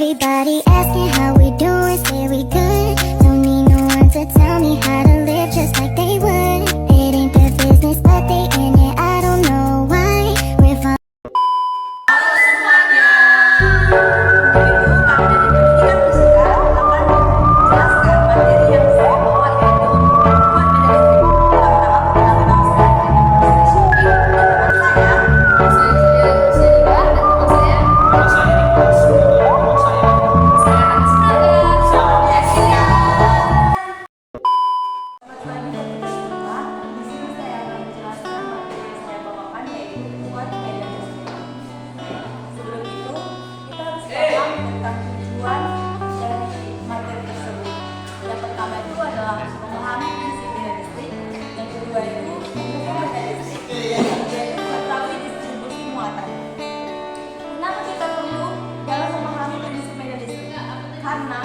Everybody asking how we doing, say we good. Don't need no one to tell me how to live just like they would. It ain't their business, but they in it. I don't know why. We're fine. Halo semuanya. Begitu kami dari pendidikan fisika akan menjelaskan materi yang saya bawa yaitu membuat media listrik. Pertama-tama perkenalkan nama saya Syufi dan teman saya. Saya Julia Nursiadika dan teman saya. Nama saya Nicholas, teman saya. Saya akan semangat. Ya, siap. Selamat pagi ketika semua. Di sini saya akan menjelaskan materi yang saya bawakan yaitu membuat media listrik. Sebelum itu, kita harus paham tentang tujuan dari materi tersebut. Yang pertama itu adalah memahami prinsip media listrik. Yang kedua itu mengukur media listrik. Yang ketiga itu mengetahui distribusi muatan. Kenapa kita perlu dalam memahami prinsip media listrik? Karena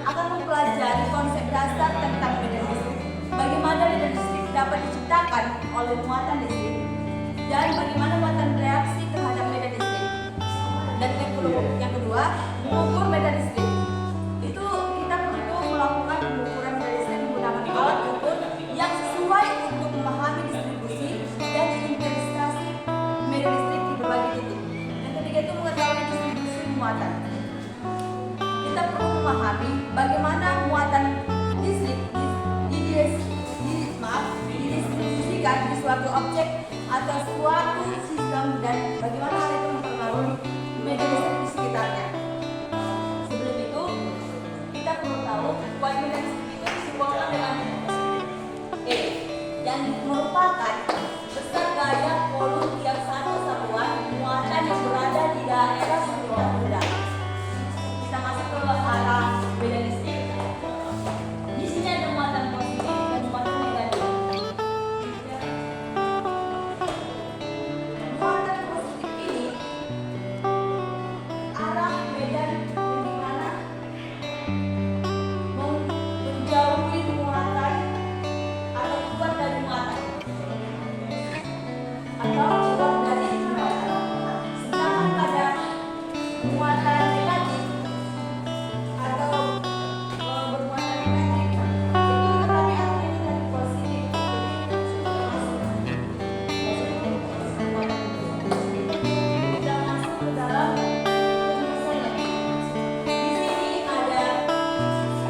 akan mempelajari konsep dasar tentang media listrik. Bagaimana media listrik dapat diciptakan oleh muatan listrik dan bagaimana muatan bereaksi terhadap media listrik. Dan yang kedua, mengukur media listrik. Itu kita perlu melakukan pengukuran media listrik menggunakan alat ukur yang sesuai untuk memahami distribusi dan intensitas media listrik di berbagai titik. Yang ketiga itu mengetahui distribusi muatan. Kita perlu memahami bagaimana muatan listrik didistribusikan di suatu objek atau suatu sistem dan bagaimana hal itu mempengaruhi media listrik di sekitarnya. Sebelum itu, kita perlu tahu bahwa media listrik itu disimbolkan dengan E yang merupakan besar gaya volum tiap satu satuan muatan yang berada di daerah sekitar benda. Kita masuk ke arah media listrik. Di sini ada muatan positif dan muatan negatif. Muatan positif ini arah medan di mana menjauhi muatan atau keluar dari muatan atau keluar dari muatan. Sedangkan pada muatan negatif atau bermuatan negatif itu kami artinya dari positif. Kita masuk ke dalam penyelesaian. Di sini ada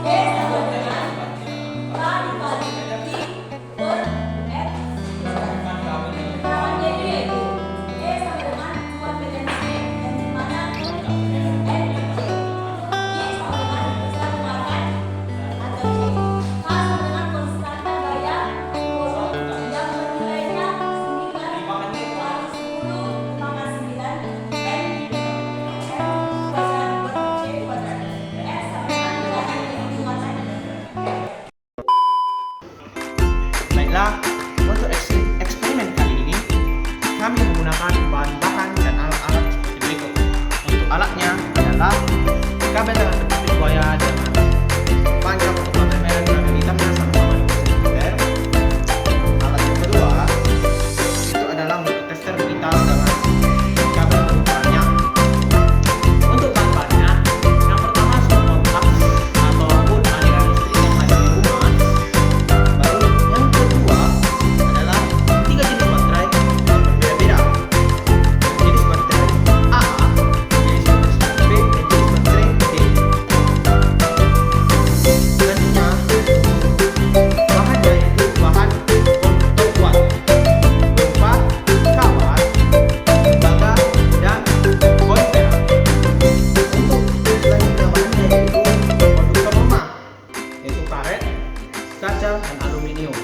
E sama dengan K dikali I per F. Keterangannya itu yaitu E sama dengan muatan media listrik yang dimana N kecil. I sama dengan besar muatan atau C. K sama dengan konstanta gaya volum yang bernilainya 9 kali 10 pangkat 9 N kuadrat per C kuadrat. F sama dengan 2 muatan. Baiklah, untuk eksperimen kali ini kami menggunakan bahan-bahan dan alat-alat seperti berikut. Untuk alatnya adalah kabel dengan bertepis buaya dengan panjang untuk kabel merah dan kabel hitamnya sama-sama 20 cm. Alat yang kedua itu adalah multitester digital dengan kabel berukurannya. Untuk bahan-bahannya, yang pertama semua kontak ataupun aliran listrik yang ada di rumah. Baru yang kedua adalah 3 jenis baterai yang berbeda-beda. Jenis baterai A, jenis baterai B, dan jenis baterai D. Selanjutnya, bahannya yaitu bahan untuk kuat berupa kawat, tembaga, dan koin perak. Untuk selanjutnya bahannya yaitu konduktor lemah, yaitu karet, kaca, dan aluminium.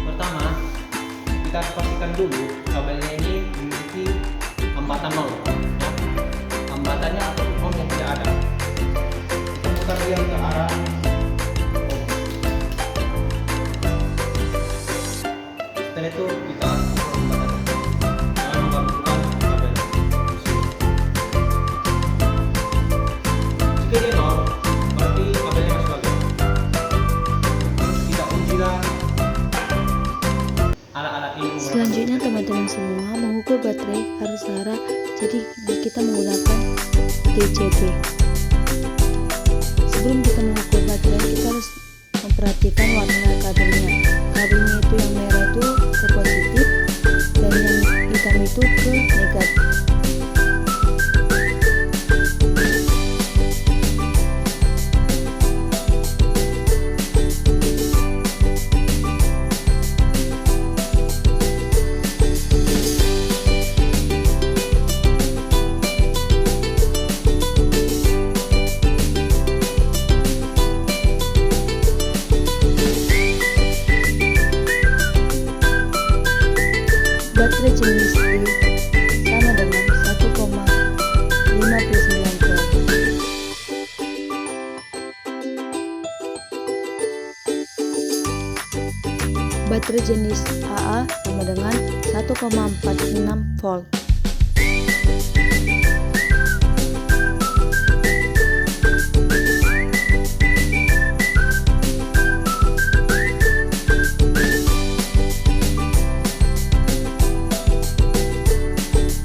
Pertama, kita harus pastikan dulu kabelnya ini memiliki hambatan nol, ya. Hambatannya atau ohm yang tidak ada. Kita putar dia ke arah ohm. Setelah itu kita ukur hambatannya. Jangan menggabungkan kabel. Jika dia nol, berarti kabelnya masih bagus. Terus kita ujilah alat-alat ini. Selanjutnya teman-teman semua mengukur baterai harus jarak Jadi kita menggunakan DCB. Sebelum kita mengukur baterai, kita harus memperhatikan warna kabelnya. Kabelnya itu yang merah itu ke positif dan yang hitam itu ke negatif. Baterai jenis D sama dengan 1,59 volt. Baterai jenis AA sama dengan 1,46 volt.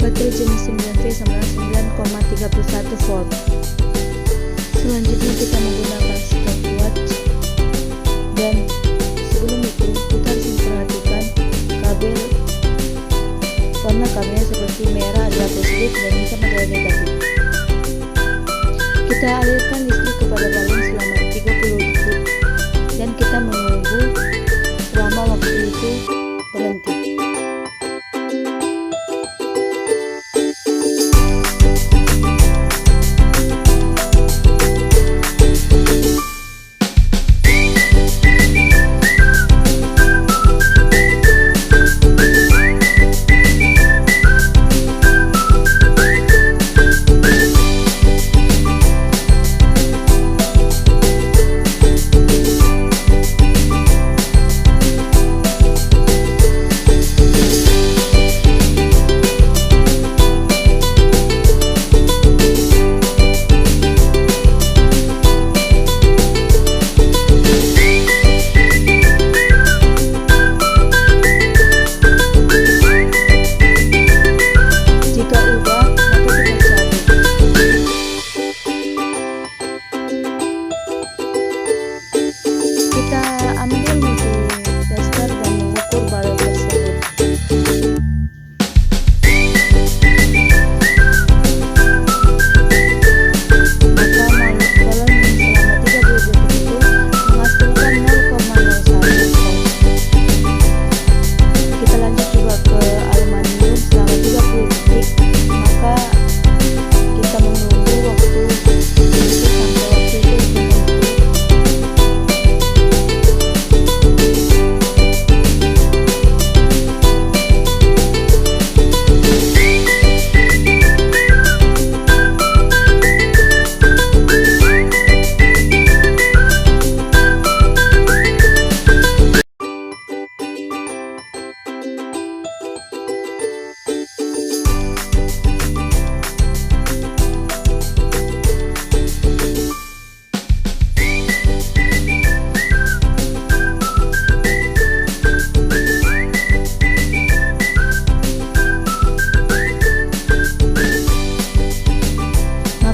Baterai jenis 9V sama dengan 9,31 volt. Selanjutnya kita menggunakan stopwatch, dan sebelum itu kita harus memperhatikan kabel. Warna kabelnya seperti merah adalah positif dan hitam adalah negatif. Kita alirkan listrik kepada balon selama 30 detik dan kita menunggu selama waktu itu berhenti.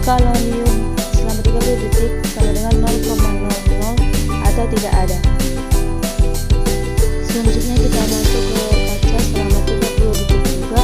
Maka aluminium selama 30 detik sama dengan 0,00 atau tidak ada. Selanjutnya kita masuk ke kaca selama 30 detik juga.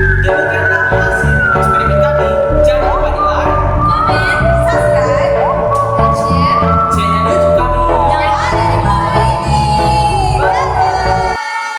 Demikianlah